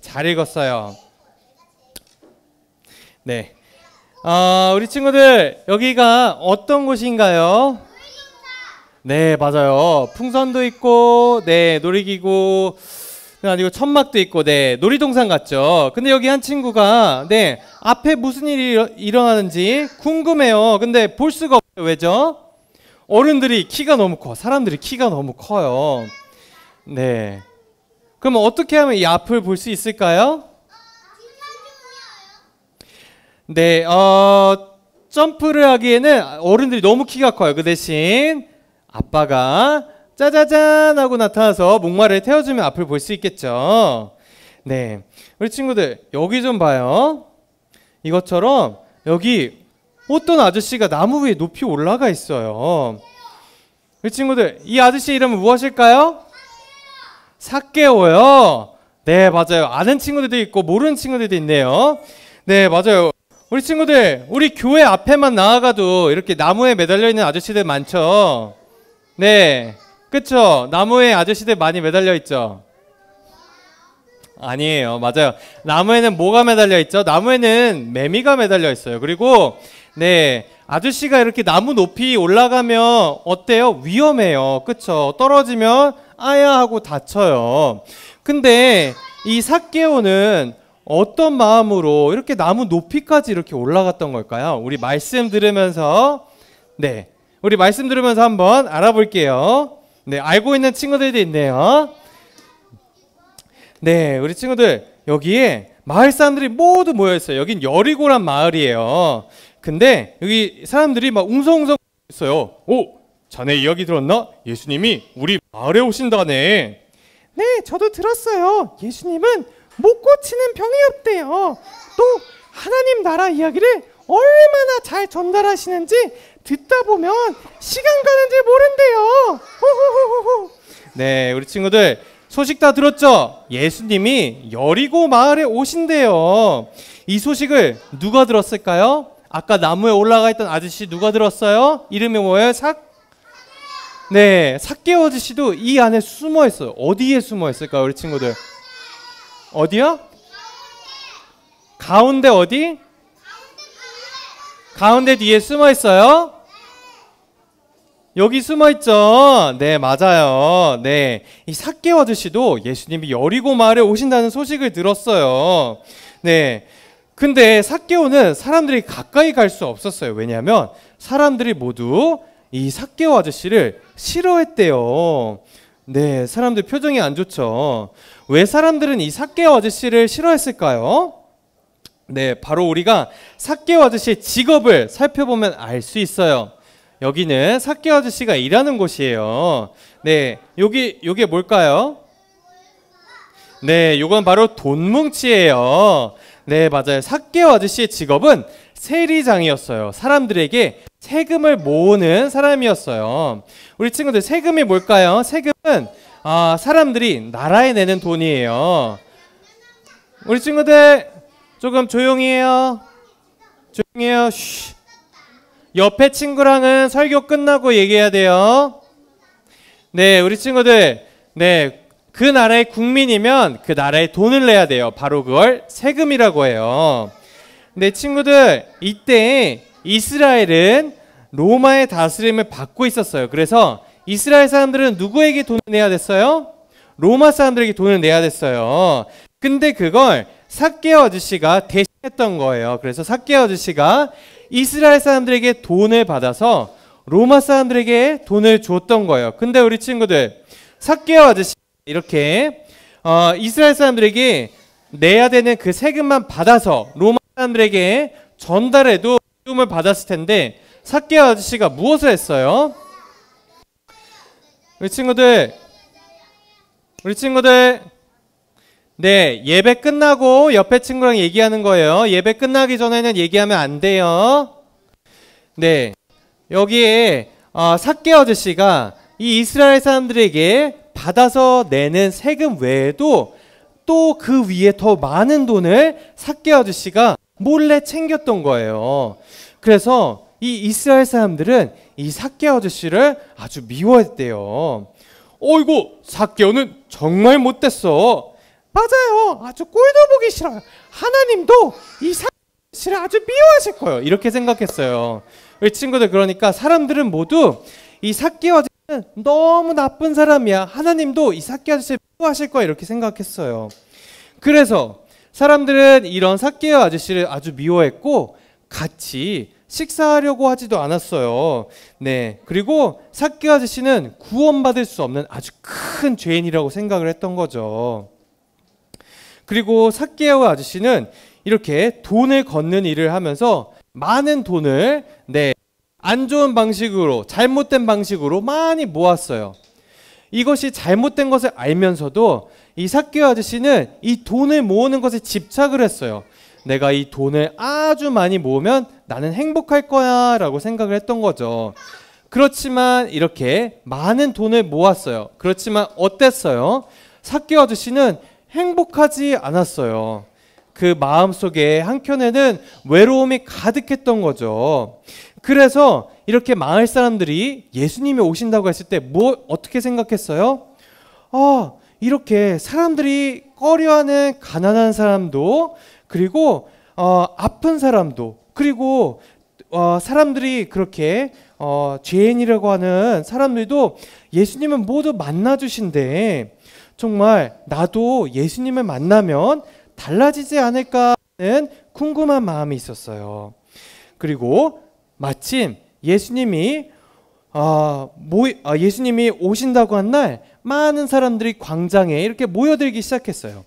잘 읽었어요. 네. 우리 친구들, 여기가 어떤 곳인가요? 네, 맞아요. 풍선도 있고, 네, 놀이기구, 아니고 천막도 있고, 네, 놀이동산 같죠. 근데 여기 한 친구가, 네, 앞에 무슨 일이 일어나는지 궁금해요. 근데 볼 수가 없어요. 왜죠? 어른들이 키가 너무 커. 사람들이 키가 너무 커요. 네. 그럼 어떻게 하면 이 앞을 볼 수 있을까요? 네, 점프를 하기에는 어른들이 너무 키가 커요. 그 대신 아빠가 짜자잔 하고 나타나서 목마를 태워주면 앞을 볼 수 있겠죠. 네, 우리 친구들 여기 좀 봐요. 이것처럼 여기 어떤 아저씨가 나무 위에 높이 올라가 있어요. 우리 친구들, 이 아저씨 이름은 무엇일까요? 삭개오요. 네, 맞아요. 아는 친구들도 있고 모르는 친구들도 있네요. 네, 맞아요. 우리 친구들, 우리 교회 앞에만 나아가도 이렇게 나무에 매달려 있는 아저씨들 많죠? 네, 그쵸? 나무에 아저씨들 많이 매달려 있죠? 아니에요. 맞아요. 나무에는 뭐가 매달려 있죠? 나무에는 매미가 매달려 있어요. 그리고 네, 아저씨가 이렇게 나무 높이 올라가면 어때요? 위험해요. 그쵸? 떨어지면 아야 하고 다쳐요. 근데 이 삭개오는 어떤 마음으로 이렇게 나무 높이까지 이렇게 올라갔던 걸까요? 우리 말씀 들으면서 우리 말씀 들으면서 한번 알아볼게요. 네, 알고 있는 친구들도 있네요. 네, 우리 친구들 여기에 마을 사람들이 모두 모여 있어요. 여긴 여리고란 마을이에요. 근데 여기 사람들이 막 웅성웅성 있어요. 오, 자네 이야기 들었나? 예수님이 우리 마을에 오신다네. 네, 저도 들었어요. 예수님은 못 고치는 병이 없대요. 또 하나님 나라 이야기를 얼마나 잘 전달하시는지 듣다 보면 시간 가는 줄 모른대요. 호호호호. 네, 우리 친구들 소식 다 들었죠? 예수님이 여리고 마을에 오신대요. 이 소식을 누가 들었을까요? 아까 나무에 올라가 있던 아저씨 누가 들었어요? 이름이 뭐예요? 네, 삭개오 아저씨도 이 안에 숨어 있어요. 어디에 숨어 있을까요, 우리 친구들? 어디요? 가운데 어디? 가운데 뒤에 숨어 있어요? 여기 숨어 있죠? 네, 맞아요. 네, 이 삭개오 아저씨도 예수님이 여리고 마을에 오신다는 소식을 들었어요. 네, 근데 삭개오는 사람들이 가까이 갈 수 없었어요. 왜냐하면 사람들이 모두 이 삭개오 아저씨를 싫어했대요. 네, 사람들 표정이 안 좋죠. 왜 사람들은 이 삭개오 아저씨를 싫어했을까요? 네, 바로 우리가 삭개오 아저씨의 직업을 살펴보면 알 수 있어요. 여기는 삭개오 아저씨가 일하는 곳이에요. 네, 요게 뭘까요? 네, 요건 바로 돈뭉치예요. 네, 맞아요. 삭개오 아저씨의 직업은 세리장이었어요. 사람들에게 세금을 모으는 사람이었어요. 우리 친구들, 세금이 뭘까요? 세금은 사람들이 나라에 내는 돈이에요. 우리 친구들 조금 조용히 해요. 조용히 해요. 쉬. 옆에 친구랑은 설교 끝나고 얘기해야 돼요. 네, 우리 친구들, 네, 그 나라의 국민이면 그 나라에 돈을 내야 돼요. 바로 그걸 세금이라고 해요. 네, 친구들, 이때 이스라엘은 로마의 다스림을 받고 있었어요. 그래서 이스라엘 사람들은 누구에게 돈을 내야 됐어요? 로마 사람들에게 돈을 내야 됐어요. 근데 그걸 삭개오 아저씨가 대신했던 거예요. 그래서 삭개오 아저씨가 이스라엘 사람들에게 돈을 받아서 로마 사람들에게 돈을 줬던 거예요. 근데 우리 친구들, 삭개오 아저씨 이렇게 이스라엘 사람들에게 내야 되는 그 세금만 받아서 로마 사람들에게 전달해도 세금을 받았을 텐데 삭개오 아저씨가 무엇을 했어요? 우리 친구들, 네, 예배 끝나고 옆에 친구랑 얘기하는 거예요. 예배 끝나기 전에는 얘기하면 안 돼요. 네, 여기에 삭개오 아저씨가 이 이스라엘 사람들에게 받아서 내는 세금 외에도 또 그 위에 더 많은 돈을 삭개오 아저씨가 몰래 챙겼던 거예요. 그래서 이 이스라엘 사람들은 이 삭개오 아저씨를 아주 미워했대요. 어이구, 삭개오는 정말 못됐어. 맞아요. 아주 꼴도 보기 싫어요. 하나님도 이 사기 아저씨를 아주 미워하실 거예요. 이렇게 생각했어요. 우리 친구들, 그러니까 사람들은 모두 이 삭개오 아저씨는 너무 나쁜 사람이야. 하나님도 이 삭개오 아저씨를 미워하실 거야. 이렇게 생각했어요. 그래서 사람들은 이런 삭개오 아저씨를 아주 미워했고 같이 식사하려고 하지도 않았어요. 네, 그리고 삭개오 아저씨는 구원받을 수 없는 아주 큰 죄인이라고 생각을 했던 거죠. 그리고 삭개오 아저씨는 이렇게 돈을 걷는 일을 하면서 많은 돈을 안 좋은 방식으로, 잘못된 방식으로 많이 모았어요. 이것이 잘못된 것을 알면서도 이 삭개오 아저씨는 이 돈을 모으는 것에 집착을 했어요. 내가 이 돈을 아주 많이 모으면 나는 행복할 거야 라고 생각을 했던 거죠. 그렇지만 이렇게 많은 돈을 모았어요. 그렇지만 어땠어요? 삭개오 아저씨는 행복하지 않았어요. 그 마음속에 한켠에는 외로움이 가득했던 거죠. 그래서 이렇게 마을 사람들이 예수님이 오신다고 했을 때 어떻게 생각했어요? 이렇게 사람들이 꺼려하는 가난한 사람도, 그리고 아픈 사람도, 그리고 사람들이 그렇게 죄인이라고 하는 사람들도 예수님은 모두 만나주신대. 정말 나도 예수님을 만나면 달라지지 않을까 하는 궁금한 마음이 있었어요. 그리고 마침 예수님이 오신다고 한 날 많은 사람들이 광장에 이렇게 모여들기 시작했어요.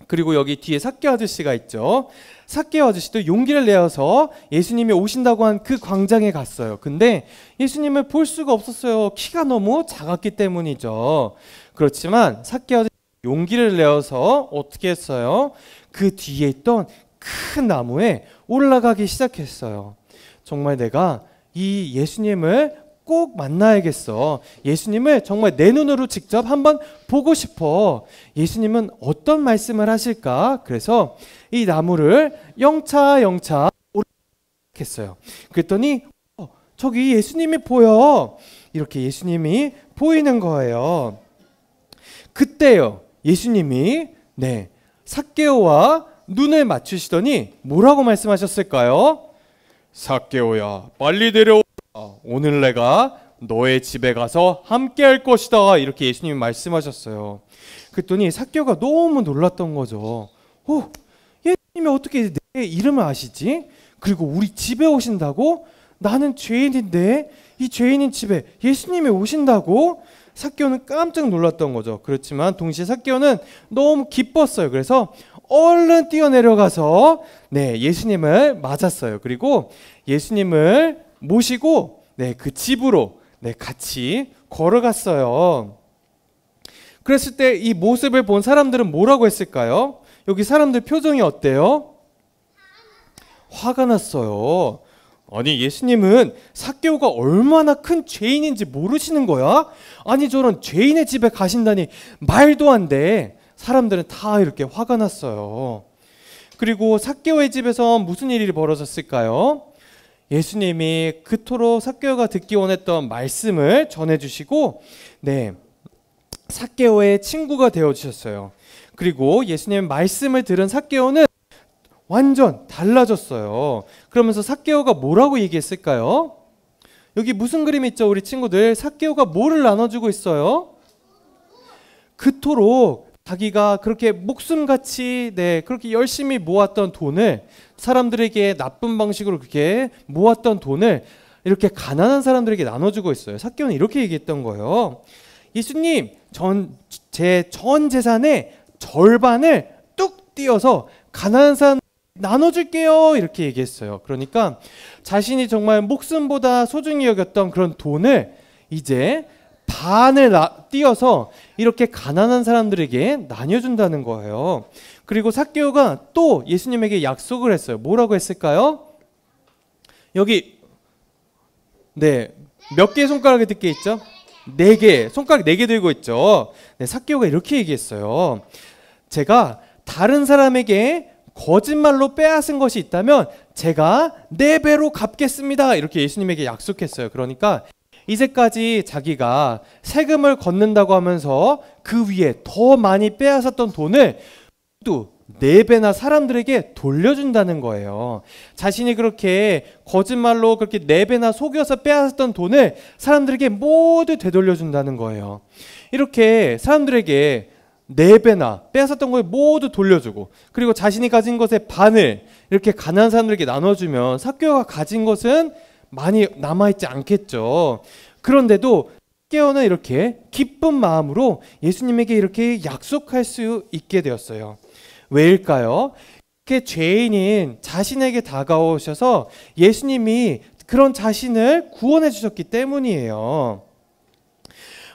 그리고 여기 뒤에 삭개오 아저씨가 있죠. 삭개오 아저씨도 용기를 내어서 예수님이 오신다고 한 그 광장에 갔어요. 근데 예수님을 볼 수가 없었어요. 키가 너무 작았기 때문이죠. 그렇지만 삭개오 아저씨 용기를 내어서 어떻게 했어요? 그 뒤에 있던 큰 나무에 올라가기 시작했어요. 정말 내가 이 예수님을 꼭 만나야겠어. 예수님을 정말 내 눈으로 직접 한번 보고 싶어. 예수님은 어떤 말씀을 하실까? 그래서 이 나무를 영차 올라갔어요. 그랬더니 저기 예수님이 보여. 이렇게 예수님이 보이는 거예요. 그때요, 예수님이 삭개오와 눈을 맞추시더니 뭐라고 말씀하셨을까요? 삭개오야, 빨리 내려오라. 오늘 내가 너의 집에 가서 함께 할 것이다. 이렇게 예수님이 말씀하셨어요. 그랬더니 삭개오가 너무 놀랐던 거죠. 예수님이 어떻게 내 이름을 아시지? 그리고 우리 집에 오신다고? 나는 죄인인데 이 죄인인 집에 예수님이 오신다고? 삭개오는 깜짝 놀랐던 거죠. 그렇지만 동시에 삭개오는 너무 기뻤어요. 그래서 얼른 뛰어내려가서 예수님을 맞았어요. 그리고 예수님을 모시고 그 집으로 같이 걸어갔어요. 그랬을 때 이 모습을 본 사람들은 뭐라고 했을까요? 여기 사람들 표정이 어때요? 화가 났어요. 아니, 예수님은 삭개오가 얼마나 큰 죄인인지 모르시는 거야? 아니, 저런 죄인의 집에 가신다니 말도 안 돼. 사람들은 다 이렇게 화가 났어요. 그리고 삭개오의 집에서 무슨 일이 벌어졌을까요? 예수님이 그토록 삭개오가 듣기 원했던 말씀을 전해주시고 삭개오의 친구가 되어주셨어요. 그리고 예수님의 말씀을 들은 삭개오는 완전 달라졌어요. 그러면서 삭개오가 뭐라고 얘기했을까요? 여기 무슨 그림이 있죠, 우리 친구들? 삭개오가 뭐를 나눠주고 있어요? 그토록 자기가 그렇게 목숨같이 그렇게 열심히 모았던 돈을, 사람들에게 나쁜 방식으로 그렇게 모았던 돈을 이렇게 가난한 사람들에게 나눠주고 있어요. 삭개오는 이렇게 얘기했던 거예요. 예수님, 제 전 재산의 절반을 뚝 띄어서 가난한 사람 나눠줄게요. 이렇게 얘기했어요. 그러니까 자신이 정말 목숨보다 소중히 여겼던 그런 돈을 이제 반을 띄어서 이렇게 가난한 사람들에게 나눠준다는 거예요. 그리고 삭개오가 또 예수님에게 약속을 했어요. 뭐라고 했을까요? 여기 몇 개의 손가락에 들 게 있죠? 4개, 손가락 4개 들고 있죠. 삭개오가 이렇게 얘기했어요. 제가 다른 사람에게 거짓말로 빼앗은 것이 있다면 제가 4배로 갚겠습니다. 이렇게 예수님에게 약속했어요. 그러니까 이제까지 자기가 세금을 걷는다고 하면서 그 위에 더 많이 빼앗았던 돈을 또 4배나 사람들에게 돌려준다는 거예요. 자신이 그렇게 거짓말로 그렇게 4배나 속여서 빼앗았던 돈을 사람들에게 모두 되돌려준다는 거예요. 이렇게 사람들에게 4배나 빼앗았던 걸 모두 돌려주고, 그리고 자신이 가진 것의 반을 이렇게 가난한 사람들에게 나눠주면 삭개오가 가진 것은 많이 남아있지 않겠죠. 그런데도 삭개오는 이렇게 기쁜 마음으로 예수님에게 이렇게 약속할 수 있게 되었어요. 왜일까요? 이렇게 죄인인 자신에게 다가오셔서 예수님이 그런 자신을 구원해 주셨기 때문이에요.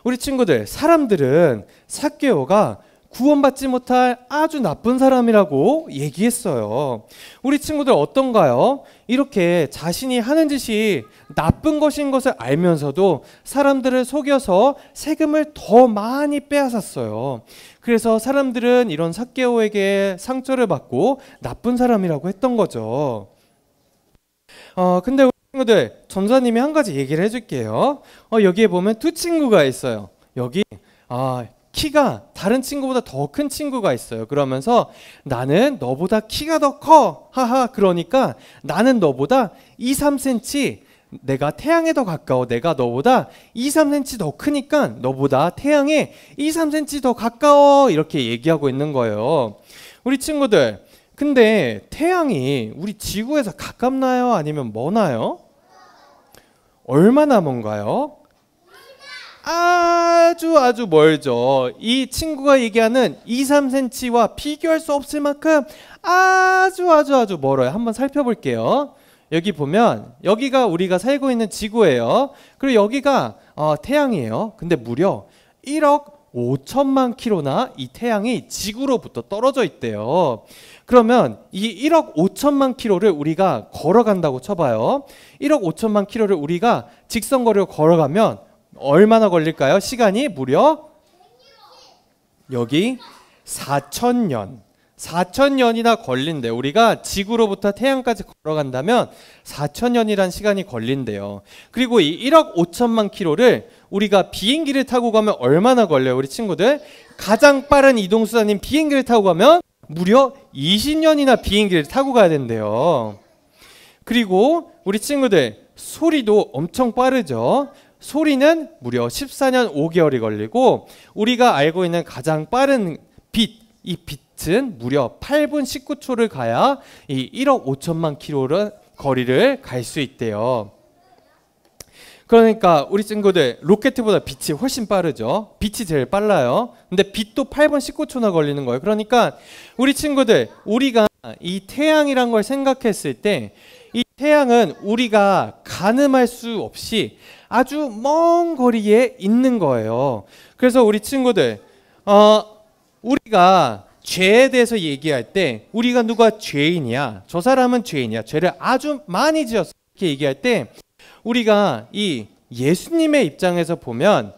우리 친구들, 사람들은 삭개오가 구원받지 못할 아주 나쁜 사람이라고 얘기했어요. 우리 친구들 어떤가요? 이렇게 자신이 하는 짓이 나쁜 것인 것을 알면서도 사람들을 속여서 세금을 더 많이 빼앗았어요. 그래서 사람들은 이런 삭개오에게 상처를 받고 나쁜 사람이라고 했던 거죠. 근데 우리 친구들, 전사님이 한 가지 얘기를 해줄게요. 여기에 보면 2 친구가 있어요. 여기 키가 다른 친구보다 더 큰 친구가 있어요. 그러면서 나는 너보다 키가 더 커. 하하. 그러니까 나는 너보다 2, 3cm, 내가 태양에 더 가까워. 내가 너보다 2, 3cm 더 크니까 너보다 태양에 2, 3cm 더 가까워. 이렇게 얘기하고 있는 거예요. 우리 친구들, 근데 태양이 우리 지구에서 가깝나요? 아니면 머나요? 얼마나 먼가요? 아주 멀죠. 이 친구가 얘기하는 2, 3cm와 비교할 수 없을 만큼 아주 멀어요. 한번 살펴볼게요. 여기 보면 여기가 우리가 살고 있는 지구예요. 그리고 여기가 태양이에요. 근데 무려 1억 5천만 킬로나 이 태양이 지구로부터 떨어져 있대요. 그러면 이 1억 5천만 킬로를 우리가 걸어간다고 쳐봐요. 1억 5천만 킬로를 우리가 직선거리로 걸어가면 얼마나 걸릴까요? 시간이 무려 여기 4천년이나 걸린대요. 우리가 지구로부터 태양까지 걸어간다면 4천년이란 시간이 걸린대요. 그리고 이 1억 5천만 킬로를 우리가 비행기를 타고 가면 얼마나 걸려요? 우리 친구들, 가장 빠른 이동수단인 비행기를 타고 가면 무려 20년이나 비행기를 타고 가야 된대요. 그리고 우리 친구들, 소리도 엄청 빠르죠. 소리는 무려 14년 5개월이 걸리고, 우리가 알고 있는 가장 빠른 빛, 이 빛은 무려 8분 19초를 가야 이 1억 5천만 킬로를 거리를 갈 수 있대요. 그러니까 우리 친구들, 로켓보다 빛이 훨씬 빠르죠. 빛이 제일 빨라요. 근데 빛도 8분 19초나 걸리는 거예요. 그러니까 우리 친구들, 우리가 이 태양이란 걸 생각했을 때 이 태양은 우리가 가늠할 수 없이 아주 먼 거리에 있는 거예요. 그래서 우리 친구들, 우리가 죄에 대해서 얘기할 때 우리가 누가 죄인이야, 저 사람은 죄인이야, 죄를 아주 많이 지었어, 이렇게 얘기할 때 우리가 이 예수님의 입장에서 보면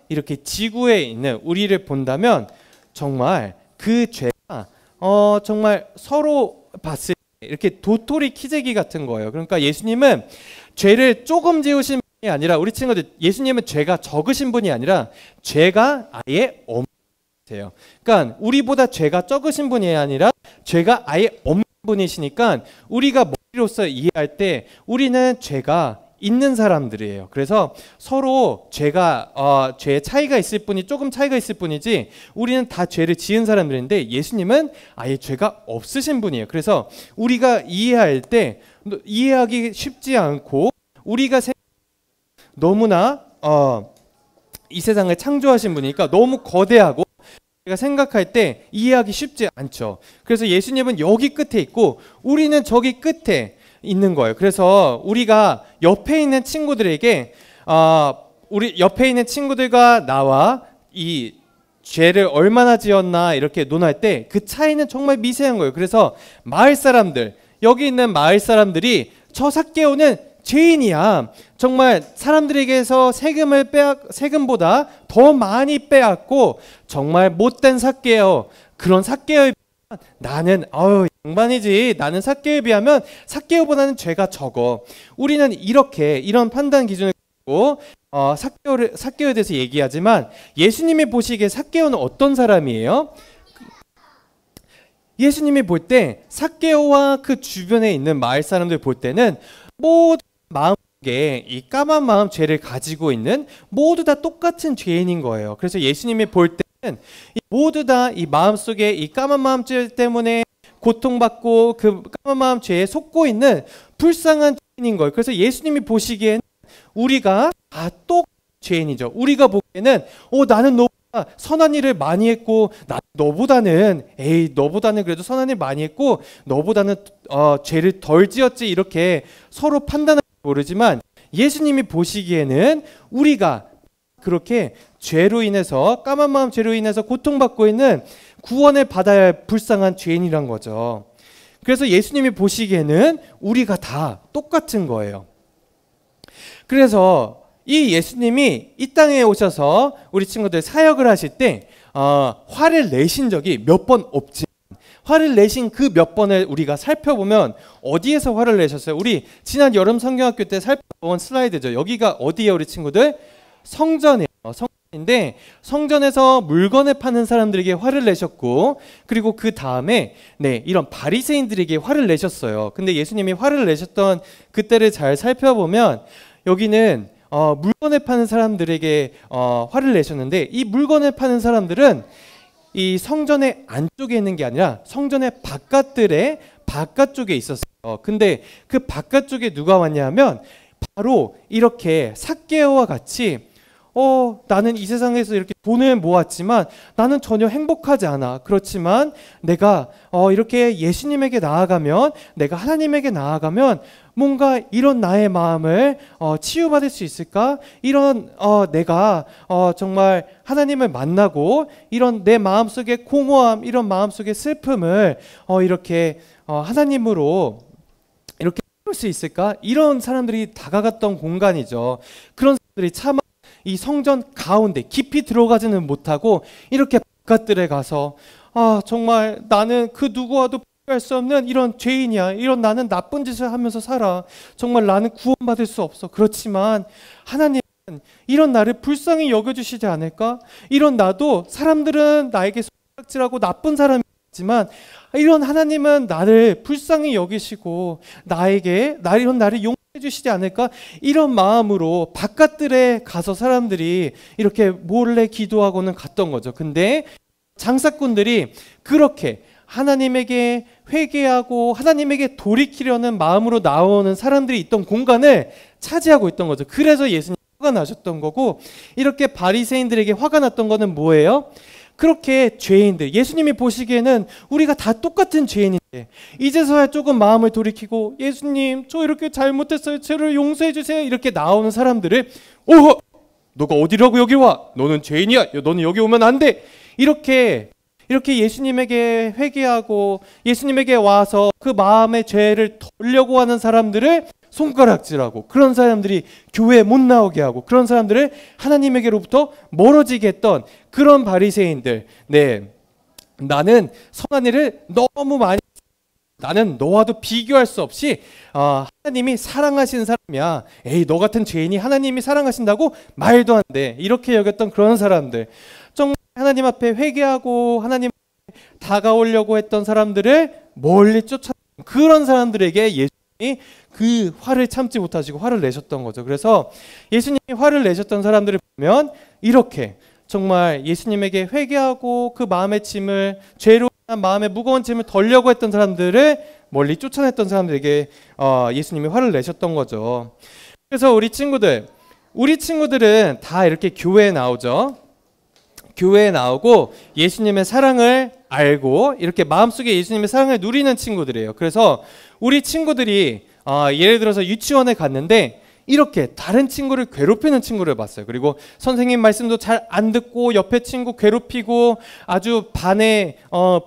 이렇게 지구에 있는 우리를 본다면 정말 그 죄가 정말 서로 봤을 때 이렇게 도토리 키재기 같은 거예요. 그러니까 예수님은 죄를 조금 지으신 분이 아니라, 우리 친구들, 예수님은 죄가 적으신 분이 아니라 죄가 아예 없는 분이세요. 그러니까 우리보다 죄가 적으신 분이 아니라 죄가 아예 없는 분이시니까 우리가 머리로서 이해할 때 우리는 죄가 있는 사람들이에요. 그래서 서로 죄의 차이가 있을 뿐이, 조금 차이가 있을 뿐이지 우리는 다 죄를 지은 사람들인데 예수님은 아예 죄가 없으신 분이에요. 그래서 우리가 이해할 때 이해하기 쉽지 않고, 우리가 너무나 이 세상을 창조하신 분이니까 너무 거대하고 우리가 생각할 때 이해하기 쉽지 않죠. 그래서 예수님은 여기 끝에 있고 우리는 저기 끝에 있는 거예요. 그래서 우리가 옆에 있는 친구들에게 우리 옆에 있는 친구들과 나와 이 죄를 얼마나 지었나 이렇게 논할 때 그 차이는 정말 미세한 거예요. 그래서 마을 사람들, 여기 있는 마을 사람들이 저 삭개오는 죄인이야, 정말 사람들에게서 세금보다 더 많이 빼앗고 정말 못된 삭개오, 그런 삭개오의 나는 양반이지. 나는 삭개오에 비하면 삭개오보다는 죄가 적어. 우리는 이런 판단 기준을 가지고 삭개오에 대해서 얘기하지만 예수님이 보시기에 삭개오는 어떤 사람이에요? 예수님이 볼 때 삭개오와 그 주변에 있는 마을 사람들 볼 때는 모두 마음속에 이 까만 마음 죄를 가지고 있는 모두 다 똑같은 죄인인 거예요. 그래서 예수님이 볼 때는 모두 다 이 마음속에 이 까만 마음 죄 때문에 고통받고 그 까만 마음 죄에 속고 있는 불쌍한 죄인인 거예요. 그래서 예수님이 보시기에는 우리가 다 똑같은 죄인이죠. 우리가 보기에는 나는 너보다 선한 일을 많이 했고 너보다는 그래도 선한 일 많이 했고 너보다는 죄를 덜 지었지, 이렇게 서로 판단을 모르지만 예수님이 보시기에는 우리가 그렇게 죄로 인해서, 까만 마음 죄로 인해서 고통받고 있는 구원을 받아야 할 불쌍한 죄인이란 거죠. 그래서 예수님이 보시기에는 우리가 다 똑같은 거예요. 그래서 이 예수님이 이 땅에 오셔서 우리 친구들 사역을 하실 때 화를 내신 적이 몇 번 없지. 화를 내신 그 몇 번을 우리가 살펴보면 어디에서 화를 내셨어요? 우리 지난 여름 성경학교 때 살펴본 슬라이드죠. 여기가 어디예요, 우리 친구들? 성전이에요. 성전인데 성전에서 물건을 파는 사람들에게 화를 내셨고, 그리고 그 다음에 이런 바리새인들에게 화를 내셨어요. 근데 예수님이 화를 내셨던 그때를 잘 살펴보면 여기는 물건을 파는 사람들에게 화를 내셨는데, 이 물건을 파는 사람들은 이 성전의 안쪽에 있는 게 아니라 성전의 바깥쪽에 있었어요. 근데 그 바깥쪽에 누가 왔냐 하면 바로 이렇게 삭개오와 같이 나는 이 세상에서 이렇게 돈을 모았지만 나는 전혀 행복하지 않아. 그렇지만 내가 이렇게 예수님에게 나아가면, 내가 하나님에게 나아가면 뭔가 이런 나의 마음을 치유받을 수 있을까? 이런 내가 정말 하나님을 만나고 이런 내 마음속의 공허함, 이런 마음속의 슬픔을 이렇게 하나님으로 이렇게 풀 수 있을까? 이런 사람들이 다가갔던 공간이죠. 그런 사람들이 참 이 성전 가운데 깊이 들어가지는 못하고 이렇게 바깥들에 가서 정말 나는 그 누구와도 비교할 수 없는 이런 죄인이야. 이런 나는 나쁜 짓을 하면서 살아. 정말 나는 구원받을 수 없어. 그렇지만 하나님은 이런 나를 불쌍히 여겨주시지 않을까? 이런 나도, 사람들은 나에게 손가락질하고 나쁜 사람이지만 이런 하나님은 나를 불쌍히 여기시고 이런 나를 용서해 주시지 않을까? 이런 마음으로 바깥들에 가서 사람들이 이렇게 몰래 기도하고는 갔던 거죠. 근데 장사꾼들이 그렇게 하나님에게 회개하고 하나님에게 돌이키려는 마음으로 나오는 사람들이 있던 공간을 차지하고 있던 거죠. 그래서 예수님 화가 나셨던 거고, 이렇게 바리새인들에게 화가 났던 거는 뭐예요? 그렇게 죄인들, 예수님이 보시기에는 우리가 다 똑같은 죄인인데 이제서야 조금 마음을 돌이키고 예수님 저 이렇게 잘못했어요, 저를 용서해 주세요, 이렇게 나오는 사람들을 너가 어디라고 여기 와? 너는 죄인이야. 너는 여기 오면 안 돼. 이렇게 예수님에게 회개하고 예수님에게 와서 그 마음의 죄를 덜려고 하는 사람들을 손가락질하고, 그런 사람들이 교회에 못 나오게 하고, 그런 사람들을 하나님에게로부터 멀어지게 했던 그런 바리새인들. 나는 선한 일을 너무 많이, 나는 너와도 비교할 수 없이 하나님이 사랑하시는 사람이야. 너 같은 죄인이 하나님이 사랑하신다고? 말도 안 돼. 이렇게 여겼던 그런 사람들, 정말 하나님 앞에 회개하고 하나님 앞에 다가오려고 했던 사람들을 멀리 쫓아, 그런 사람들에게 예수님이 그 화를 참지 못하시고 화를 내셨던 거죠. 그래서 예수님이 화를 내셨던 사람들을 보면 이렇게 정말 예수님에게 회개하고 그 마음의 짐을, 죄로 인한 마음의 무거운 짐을 덜려고 했던 사람들을 멀리 쫓아냈던 사람들에게 예수님이 화를 내셨던 거죠. 그래서 우리 친구들은 다 이렇게 교회에 나오죠. 교회에 나오고 예수님의 사랑을 알고 이렇게 마음속에 예수님의 사랑을 누리는 친구들이에요. 그래서 우리 친구들이 예를 들어서 유치원에 갔는데 이렇게 다른 친구를 괴롭히는 친구를 봤어요. 그리고 선생님 말씀도 잘 안 듣고 옆에 친구 괴롭히고 아주 반의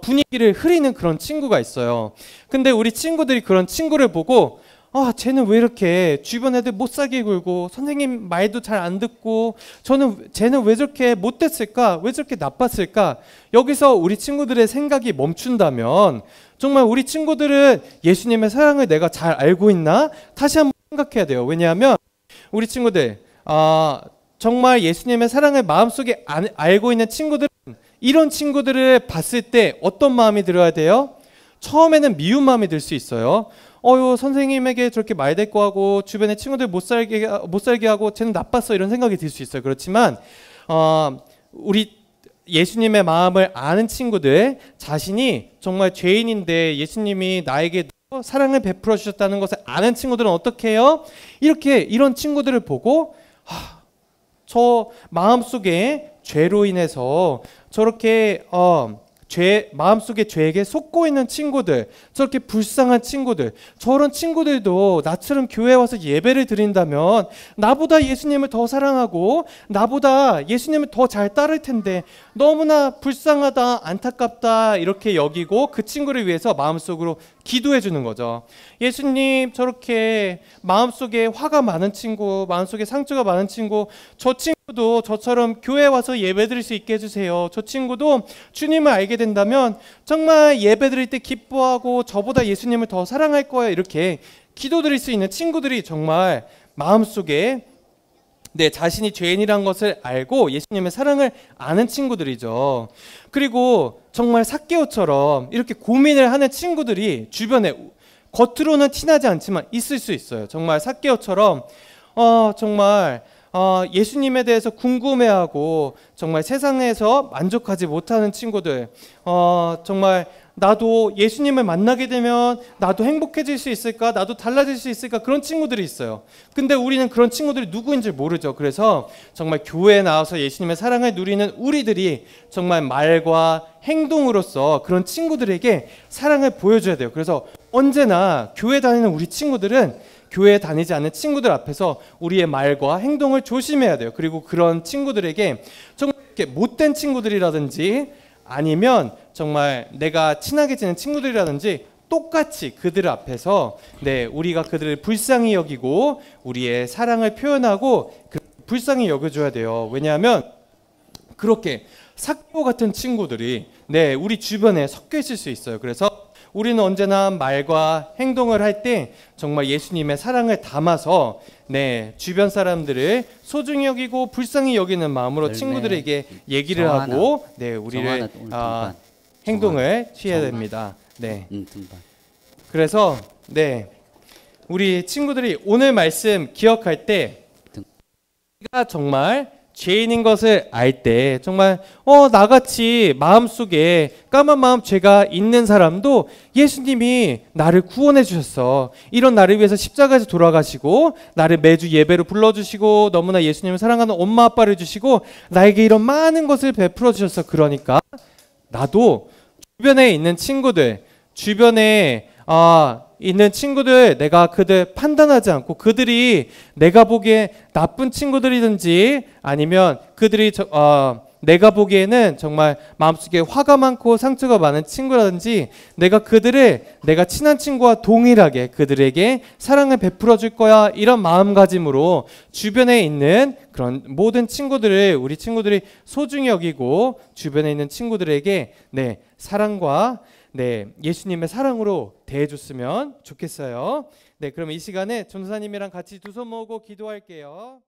분위기를 흐리는 그런 친구가 있어요. 근데 우리 친구들이 그런 친구를 보고 아, 쟤는 왜 이렇게 주변 애들 못 살게 굴고 선생님 말도 잘 안 듣고 쟤는 왜 저렇게 못됐을까? 왜 저렇게 나빴을까? 여기서 우리 친구들의 생각이 멈춘다면 정말 우리 친구들은 예수님의 사랑을 내가 잘 알고 있나? 다시 한번 생각해야 돼요. 왜냐하면 우리 친구들 정말 예수님의 사랑을 마음속에 알고 있는 친구들은 이런 친구들을 봤을 때 어떤 마음이 들어야 돼요? 처음에는 미운 마음이 들 수 있어요. 선생님에게 저렇게 말대꾸하고 주변에 친구들 못 살게 하고 쟤는 나빴어 이런 생각이 들 수 있어요. 그렇지만 우리 예수님의 마음을 아는 친구들 자신이 정말 죄인인데 예수님이 나에게 사랑을 베풀어 주셨다는 것을 아는 친구들은 어떻게 해요? 이런 친구들을 보고 저 마음속에 죄로 인해서 저렇게 마음속에 죄에게 속고 있는 친구들, 저렇게 불쌍한 친구들, 저런 친구들도 나처럼 교회에 와서 예배를 드린다면 나보다 예수님을 더 사랑하고 나보다 예수님을 더 잘 따를 텐데 너무나 불쌍하다, 안타깝다 이렇게 여기고 그 친구를 위해서 마음속으로 기도해 주는 거죠. 예수님, 저렇게 마음속에 화가 많은 친구, 마음속에 상처가 많은 친구, 저 친구도 저처럼 교회에 와서 예배드릴 수 있게 해주세요. 저 친구도 주님을 알게 된다면 정말 예배드릴 때 기뻐하고 저보다 예수님을 더 사랑할 거예요. 이렇게 기도드릴 수 있는 친구들이 정말 마음속에 자신이 죄인이란 것을 알고 예수님의 사랑을 아는 친구들이죠. 그리고 정말 삭개오처럼 이렇게 고민을 하는 친구들이 주변에 겉으로는 티나지 않지만 있을 수 있어요. 정말 삭개오처럼 정말 예수님에 대해서 궁금해하고 정말 세상에서 만족하지 못하는 친구들, 정말 나도 예수님을 만나게 되면 나도 행복해질 수 있을까? 나도 달라질 수 있을까? 그런 친구들이 있어요. 근데 우리는 그런 친구들이 누구인지 모르죠. 그래서 정말 교회에 나와서 예수님의 사랑을 누리는 우리들이 정말 말과 행동으로서 그런 친구들에게 사랑을 보여줘야 돼요. 그래서 언제나 교회 다니는 우리 친구들은 교회에 다니지 않는 친구들 앞에서 우리의 말과 행동을 조심해야 돼요. 그리고 그런 친구들에게 정말 이렇게 못된 친구들이라든지 아니면 정말 내가 친하게 지낸 친구들이라든지 똑같이 그들 앞에서 우리가 그들을 불쌍히 여기고 우리의 사랑을 표현하고 불쌍히 여겨줘야 돼요. 왜냐하면 그렇게 삭보 같은 친구들이 우리 주변에 섞여 있을 수 있어요. 그래서 우리는 언제나 말과 행동을 할 때 정말 예수님의 사랑을 담아서 주변 사람들을 소중히 여기고 불쌍히 여기는 마음으로 친구들에게 얘기를 하고 우리를 행동을 취해야 됩니다. 그래서 우리 친구들이 오늘 말씀 기억할 때 우리가 정말 죄인인 것을 알 때 정말 나같이 마음속에 까만 마음 죄가 있는 사람도 예수님이 나를 구원해 주셨어. 이런 나를 위해서 십자가에서 돌아가시고 나를 매주 예배로 불러주시고 너무나 예수님을 사랑하는 엄마 아빠를 주시고 나에게 이런 많은 것을 베풀어 주셨어. 그러니까 나도 주변에 있는 친구들, 주변에 있는 친구들 내가 그들 판단하지 않고 그들이 내가 보기에 나쁜 친구들이든지 아니면 그들이 내가 보기에는 정말 마음속에 화가 많고 상처가 많은 친구라든지 내가 친한 친구와 동일하게 그들에게 사랑을 베풀어 줄 거야 이런 마음가짐으로 주변에 있는 그런 모든 친구들을 우리 친구들이 소중히 여기고 주변에 있는 친구들에게 사랑과 예수님의 사랑으로 대해줬으면 좋겠어요. 그럼 이 시간에 전도사님이랑 같이 두 손 모으고 기도할게요.